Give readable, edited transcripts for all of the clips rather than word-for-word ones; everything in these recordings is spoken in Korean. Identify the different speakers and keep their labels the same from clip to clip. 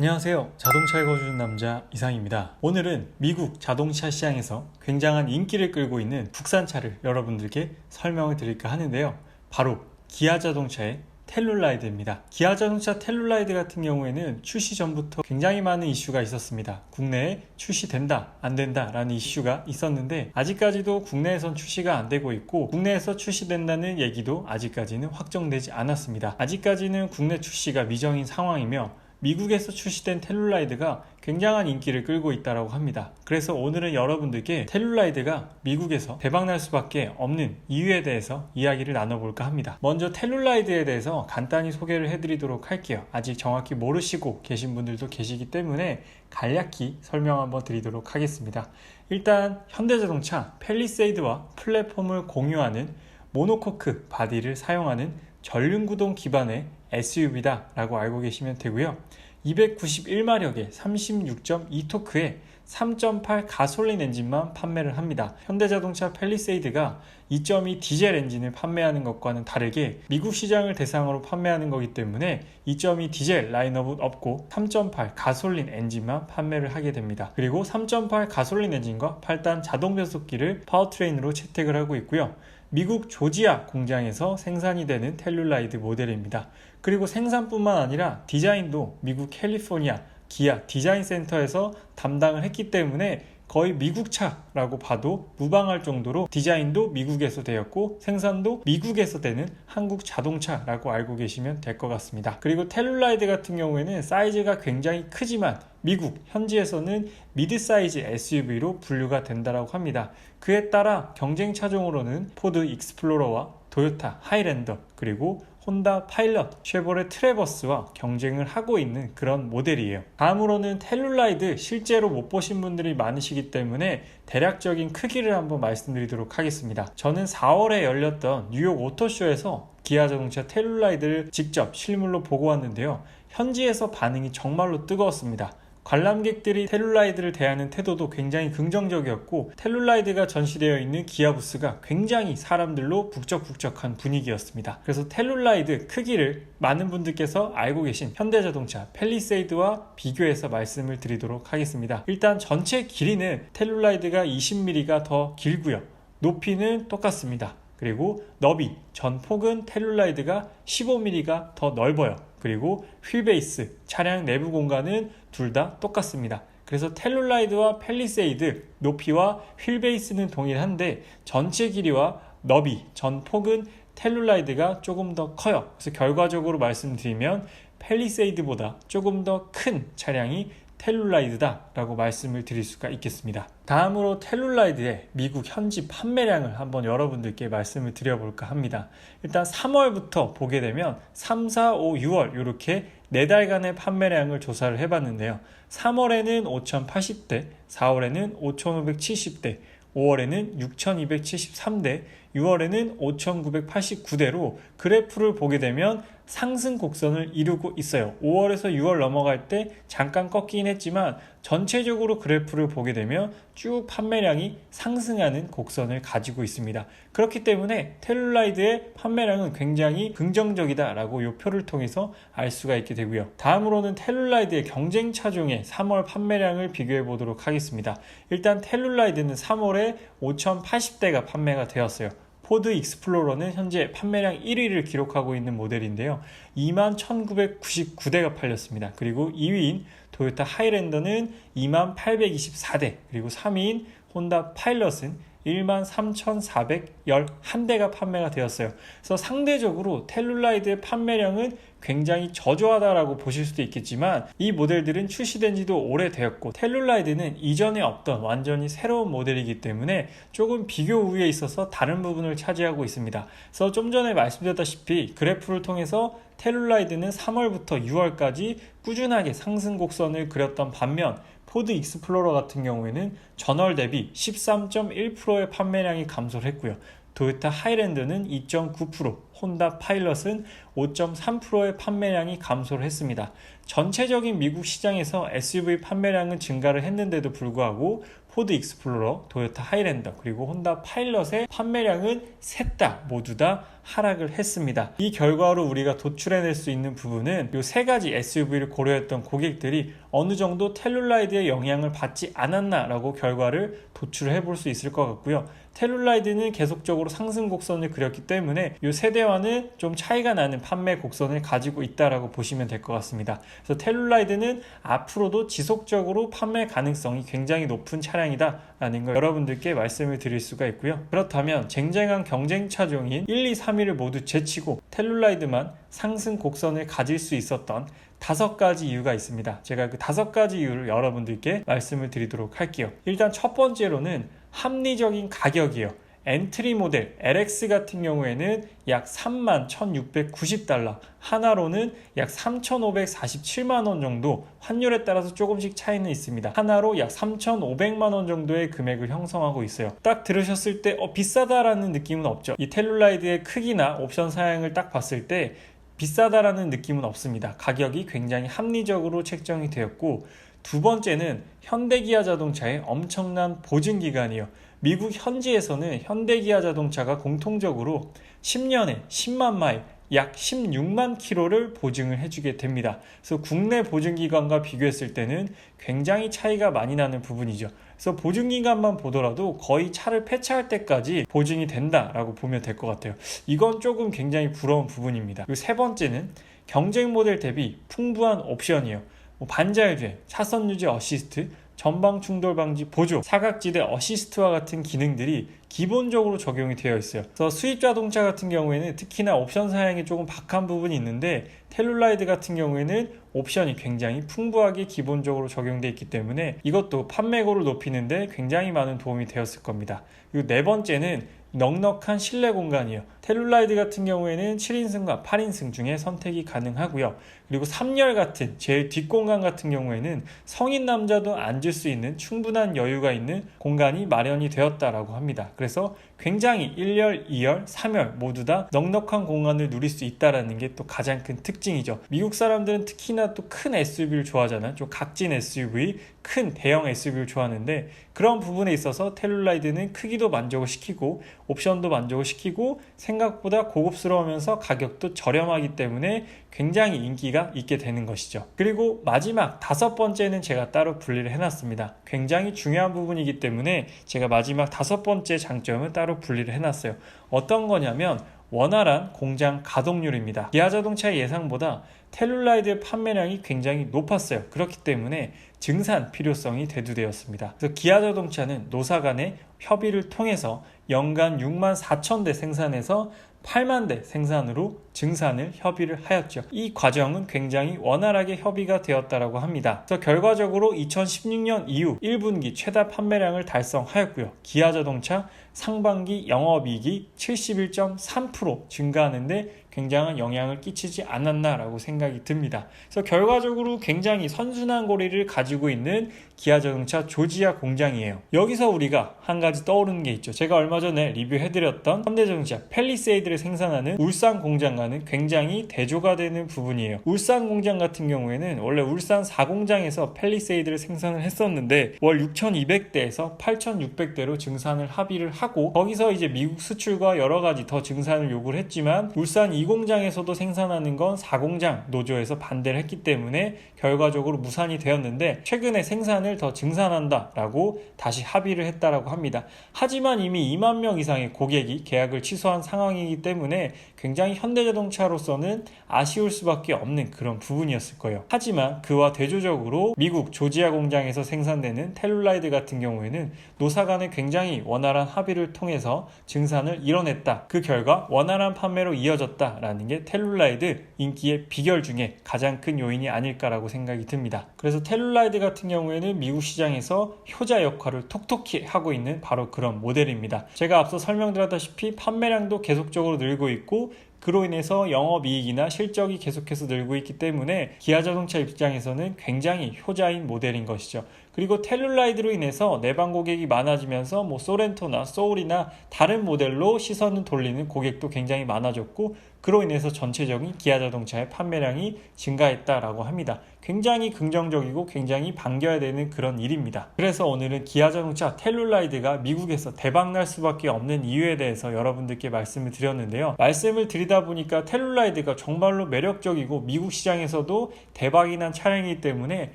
Speaker 1: 안녕하세요. 자동차에 거주는 남자 이상입니다. 오늘은 미국 자동차 시장에서 굉장한 인기를 끌고 있는 국산차를 여러분들께 설명을 드릴까 하는데요. 바로 기아 자동차의 텔룰라이드입니다. 기아 자동차 텔룰라이드 같은 경우에는 출시 전부터 굉장히 많은 이슈가 있었습니다. 국내에 출시된다 안 된다 라는 이슈가 있었는데 아직까지도 국내에선 출시가 안 되고 있고, 국내에서 출시된다는 얘기도 아직까지는 확정되지 않았습니다. 아직까지는 국내 출시가 미정인 상황이며 미국에서 출시된 텔룰라이드가 굉장한 인기를 끌고 있다고 합니다. 그래서 오늘은 여러분들께 텔룰라이드가 미국에서 대박날 수밖에 없는 이유에 대해서 이야기를 나눠볼까 합니다. 먼저 텔룰라이드에 대해서 간단히 소개를 해드리도록 할게요. 아직 정확히 모르시고 계신 분들도 계시기 때문에 간략히 설명 한번 드리도록 하겠습니다. 일단 현대자동차 팰리세이드와 플랫폼을 공유하는 모노코크 바디를 사용하는 전륜구동 기반의 SUV다 라고 알고 계시면 되고요. 291마력의 36.2토크의 3.8 가솔린 엔진만 판매를 합니다. 현대자동차 팰리세이드가 2.2 디젤 엔진을 판매하는 것과는 다르게 미국 시장을 대상으로 판매하는 거기 때문에 2.2 디젤 라인업은 없고 3.8 가솔린 엔진만 판매를 하게 됩니다. 그리고 3.8 가솔린 엔진과 8단 자동 변속기를 파워트레인으로 채택을 하고 있고요. 미국 조지아 공장에서 생산이 되는 텔룰라이드 모델입니다. 그리고 생산뿐만 아니라 디자인도 미국 캘리포니아 기아 디자인 센터에서 담당을 했기 때문에 거의 미국차라고 봐도 무방할 정도로 디자인도 미국에서 되었고 생산도 미국에서 되는 한국 자동차라고 알고 계시면 될 것 같습니다. 그리고 텔룰라이드 같은 경우에는 사이즈가 굉장히 크지만 미국 현지에서는 미드 사이즈 SUV로 분류가 된다고 합니다. 그에 따라 경쟁 차종으로는 포드 익스플로러와 토요타 하이랜더 그리고 혼다 파일럿, 쉐보레 트래버스와 경쟁을 하고 있는 그런 모델이에요. 다음으로는 텔룰라이드 실제로 못 보신 분들이 많으시기 때문에 대략적인 크기를 한번 말씀드리도록 하겠습니다. 저는 4월에 열렸던 뉴욕 오토쇼에서 기아 자동차 텔룰라이드를 직접 실물로 보고 왔는데요. 현지에서 반응이 정말로 뜨거웠습니다. 관람객들이 텔룰라이드를 대하는 태도도 굉장히 긍정적이었고, 텔룰라이드가 전시되어 있는 기아 부스가 굉장히 사람들로 북적북적한 분위기였습니다. 그래서 텔룰라이드 크기를 많은 분들께서 알고 계신 현대자동차 팰리세이드와 비교해서 말씀을 드리도록 하겠습니다. 일단 전체 길이는 텔룰라이드가 20mm가 더 길고요. 높이는 똑같습니다. 그리고 너비, 전폭은 텔룰라이드가 15mm가 더 넓어요. 그리고 휠베이스, 차량 내부 공간은 둘 다 똑같습니다. 그래서 텔룰라이드와 팰리세이드 높이와 휠베이스는 동일한데 전체 길이와 너비, 전폭은 텔룰라이드가 조금 더 커요. 그래서 결과적으로 말씀드리면 팰리세이드보다 조금 더 큰 차량이 텔룰라이드다 라고 말씀을 드릴 수가 있겠습니다. 다음으로 텔룰라이드의 미국 현지 판매량을 한번 여러분들께 말씀을 드려볼까 합니다. 일단 3월부터 보게 되면 3, 4, 5, 6월 이렇게 4달간의 판매량을 조사를 해봤는데요. 3월에는 5,080대, 4월에는 5,570대, 5월에는 6,273대, 6월에는 5,989대로 그래프를 보게 되면 상승 곡선을 이루고 있어요. 5월에서 6월 넘어갈 때 잠깐 꺾이긴 했지만 전체적으로 그래프를 보게 되면 쭉 판매량이 상승하는 곡선을 가지고 있습니다. 그렇기 때문에 텔룰라이드의 판매량은 굉장히 긍정적이다 라고 이 표를 통해서 알 수가 있게 되고요. 다음으로는 텔룰라이드의 경쟁 차종의 3월 판매량을 비교해 보도록 하겠습니다. 일단 텔룰라이드는 3월에 5,080대가 판매가 되었어요. 포드 익스플로러는 현재 판매량 1위를 기록하고 있는 모델인데요. 21,999대가 팔렸습니다. 그리고 2위인 토요타 하이랜더는 28,824대, 그리고 3위인 혼다 파일럿은 13,411대가 판매가 되었어요. 그래서 상대적으로 텔룰라이드의 판매량은 굉장히 저조하다라고 보실 수도 있겠지만 이 모델들은 출시된 지도 오래되었고 텔룰라이드는 이전에 없던 완전히 새로운 모델이기 때문에 조금 비교 우위에 있어서 다른 부분을 차지하고 있습니다. 그래서 좀 전에 말씀드렸다시피 그래프를 통해서 텔룰라이드는 3월부터 6월까지 꾸준하게 상승 곡선을 그렸던 반면 포드 익스플로러 같은 경우에는 전월 대비 13.1%의 판매량이 감소를 했고요. 토요타 하이랜더는 2.9%, 혼다 파일럿은 5.3%의 판매량이 감소를 했습니다. 전체적인 미국 시장에서 SUV 판매량은 증가를 했는데도 불구하고 포드 익스플로러, 토요타 하이랜더, 그리고 혼다 파일럿의 판매량은 셋 다 모두 다 하락을 했습니다. 이 결과로 우리가 도출해낼 수 있는 부분은 이 세 가지 SUV를 고려했던 고객들이 어느 정도 텔룰라이드의 영향을 받지 않았나라고 결과를 도출해 볼 수 있을 것 같고요. 텔룰라이드는 계속적으로 상승 곡선을 그렸기 때문에 이 세대와는 좀 차이가 나는 판매 곡선을 가지고 있다라고 보시면 될 것 같습니다. 그래서 텔룰라이드는 앞으로도 지속적으로 판매 가능성이 굉장히 높은 차량이다라는 걸 여러분들께 말씀을 드릴 수가 있고요. 그렇다면 쟁쟁한 경쟁 차종인 1, 2, 3위를 모두 제치고 텔룰라이드만 상승 곡선을 가질 수 있었던 5가지 이유가 있습니다. 제가 그 5가지 이유를 여러분들께 말씀을 드리도록 할게요. 일단 첫 번째로는 합리적인 가격이에요. 엔트리 모델 LX 같은 경우에는 약 31,690달러, 하나로는 약 3,547만원 정도, 환율에 따라서 조금씩 차이는 있습니다. 하나로 약 3,500만원 정도의 금액을 형성하고 있어요. 딱 들으셨을 때 비싸다라는 느낌은 없죠. 이 텔룰라이드의 크기나 옵션 사양을 딱 봤을 때 비싸다라는 느낌은 없습니다. 가격이 굉장히 합리적으로 책정이 되었고, 두 번째는 현대기아 자동차의 엄청난 보증기간이에요. 미국 현지에서는 현대기아 자동차가 공통적으로 10년에 10만 마일, 약 16만 킬로를 보증을 해주게 됩니다. 그래서 국내 보증기간과 비교했을 때는 굉장히 차이가 많이 나는 부분이죠. 그래서 보증기간만 보더라도 거의 차를 폐차할 때까지 보증이 된다라고 보면 될 것 같아요. 이건 조금 굉장히 부러운 부분입니다. 그리고 세 번째는 경쟁 모델 대비 풍부한 옵션이에요. 반자율주행, 차선 유지 어시스트, 전방 충돌 방지 보조, 사각지대 어시스트와 같은 기능들이 기본적으로 적용이 되어 있어요. 그래서 수입 자동차 같은 경우에는 특히나 옵션 사양이 조금 박한 부분이 있는데, 텔룰라이드 같은 경우에는 옵션이 굉장히 풍부하게 기본적으로 적용되어 있기 때문에 이것도 판매고를 높이는데 굉장히 많은 도움이 되었을 겁니다. 그리고 네 번째는 넉넉한 실내 공간이에요. 텔룰라이드 같은 경우에는 7인승과 8인승 중에 선택이 가능하고요. 그리고 3열 같은 제일 뒷공간 같은 경우에는 성인 남자도 앉을 수 있는 충분한 여유가 있는 공간이 마련이 되었다라고 합니다. 그래서 굉장히 1열, 2열, 3열 모두 다 넉넉한 공간을 누릴 수 있다는 게 또 가장 큰 특징이죠. 미국 사람들은 특히나 또 큰 SUV를 좋아하잖아요. 좀 각진 SUV, 큰 대형 SUV를 좋아하는데, 그런 부분에 있어서 텔룰라이드는 크기도 만족을 시키고 옵션도 만족을 시키고 생각보다 고급스러우면서 가격도 저렴하기 때문에 굉장히 인기가 있게 되는 것이죠. 그리고 마지막 5번째는 제가 따로 분리를 해놨습니다. 굉장히 중요한 부분이기 때문에 제가 마지막 5번째 장점을 따로 분리를 해놨어요. 어떤 거냐면 원활한 공장 가동률입니다. 기아 자동차의 예상보다 텔룰라이드의 판매량이 굉장히 높았어요. 그렇기 때문에 증산 필요성이 대두되었습니다. 그래서 기아 자동차는 노사 간의 협의를 통해서 연간 6만 4천 대 생산해서 8만 대 생산으로 증산을 협의를 하였죠. 이 과정은 굉장히 원활하게 협의가 되었다고 합니다. 그래서 결과적으로 2016년 이후 1분기 최다 판매량을 달성하였고요. 기아 자동차 상반기 영업이익이 71.3% 증가하는데 굉장한 영향을 끼치지 않았나라고 생각이 듭니다. 그래서 결과적으로 굉장히 선순환 고리를 가지고 있는 기아 자동차 조지아 공장이에요. 여기서 우리가 한 가지 떠오르는 게 있죠. 제가 얼마 전에 리뷰해드렸던 현대자동차 팰리세이드를 생산하는 울산 공장과는 굉장히 대조가 되는 부분이에요. 울산 공장 같은 경우에는 원래 울산 4공장에서 팰리세이드를 생산을 했었는데 월 6,200대에서 8,600대로 증산을 합의를 하고, 거기서 이제 미국 수출과 여러 가지 더 증산을 요구를 했지만 울산 2공장에서도 생산하는 건 4공장 노조에서 반대를 했기 때문에 결과적으로 무산이 되었는데, 최근에 생산을 더 증산한다라고 다시 합의를 했다라고 합니다. 하지만 이미 2만 명 이상의 고객이 계약을 취소한 상황이기 때문에 굉장히 현대자동차로서는 아쉬울 수밖에 없는 그런 부분이었을 거예요. 하지만 그와 대조적으로 미국 조지아 공장에서 생산되는 텔룰라이드 같은 경우에는 노사 간에 굉장히 원활한 합의를 통해서 증산을 이뤄냈다. 그 결과 원활한 판매로 이어졌다라는 게 텔룰라이드 인기의 비결 중에 가장 큰 요인이 아닐까라고 생각이 듭니다. 그래서 텔룰라이드 같은 경우에는 미국 시장에서 효자 역할을 톡톡히 하고 있는 바로 그런 모델입니다. 제가 앞서 설명드렸다시피 판매량도 계속적으로 늘고 있고, 그로 인해서 영업이익이나 실적이 계속해서 늘고 있기 때문에 기아 자동차 입장에서는 굉장히 효자인 모델인 것이죠. 그리고 텔룰라이드로 인해서 내방 고객이 많아지면서 소렌토나 소울이나 다른 모델로 시선을 돌리는 고객도 굉장히 많아졌고, 그로 인해서 전체적인 기아 자동차의 판매량이 증가했다라고 합니다. 굉장히 긍정적이고 굉장히 반겨야 되는 그런 일입니다. 그래서 오늘은 기아 자동차 텔룰라이드가 미국에서 대박날 수밖에 없는 이유에 대해서 여러분들께 말씀을 드렸는데요. 말씀을 드리다 보니까 텔룰라이드가 정말로 매력적이고 미국 시장에서도 대박이 난 차량이기 때문에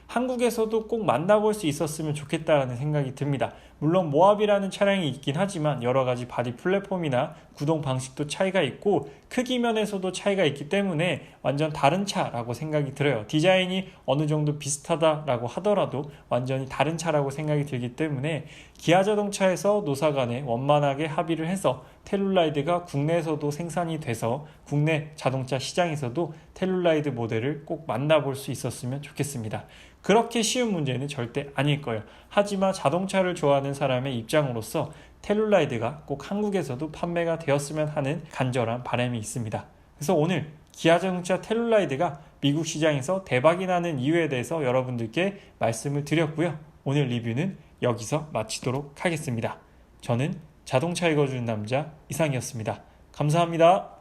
Speaker 1: 한국에서도 꼭 만나볼 수 있었으면 좋겠다라는 생각이 듭니다. 물론 모하비라는 차량이 있긴 하지만 여러 가지 바디 플랫폼이나 구동 방식도 차이가 있고 크기 면에서도 차이가 있기 때문에 완전 다른 차라고 생각이 들어요. 디자인이 어느 정도 비슷하다라고 하더라도 완전히 다른 차라고 생각이 들기 때문에 기아 자동차에서 노사 간에 원만하게 합의를 해서 텔룰라이드가 국내에서도 생산이 돼서 국내 자동차 시장에서도 텔룰라이드 모델을 꼭 만나볼 수 있었으면 좋겠습니다. 그렇게 쉬운 문제는 절대 아닐 거예요. 하지만 자동차를 좋아하는 사람의 입장으로서 텔룰라이드가 꼭 한국에서도 판매가 되었으면 하는 간절한 바람이 있습니다. 그래서 오늘 기아 자동차 텔룰라이드가 미국 시장에서 대박이 나는 이유에 대해서 여러분들께 말씀을 드렸고요. 오늘 리뷰는 여기서 마치도록 하겠습니다. 저는 자동차 읽어주는 남자 이상이었습니다. 감사합니다.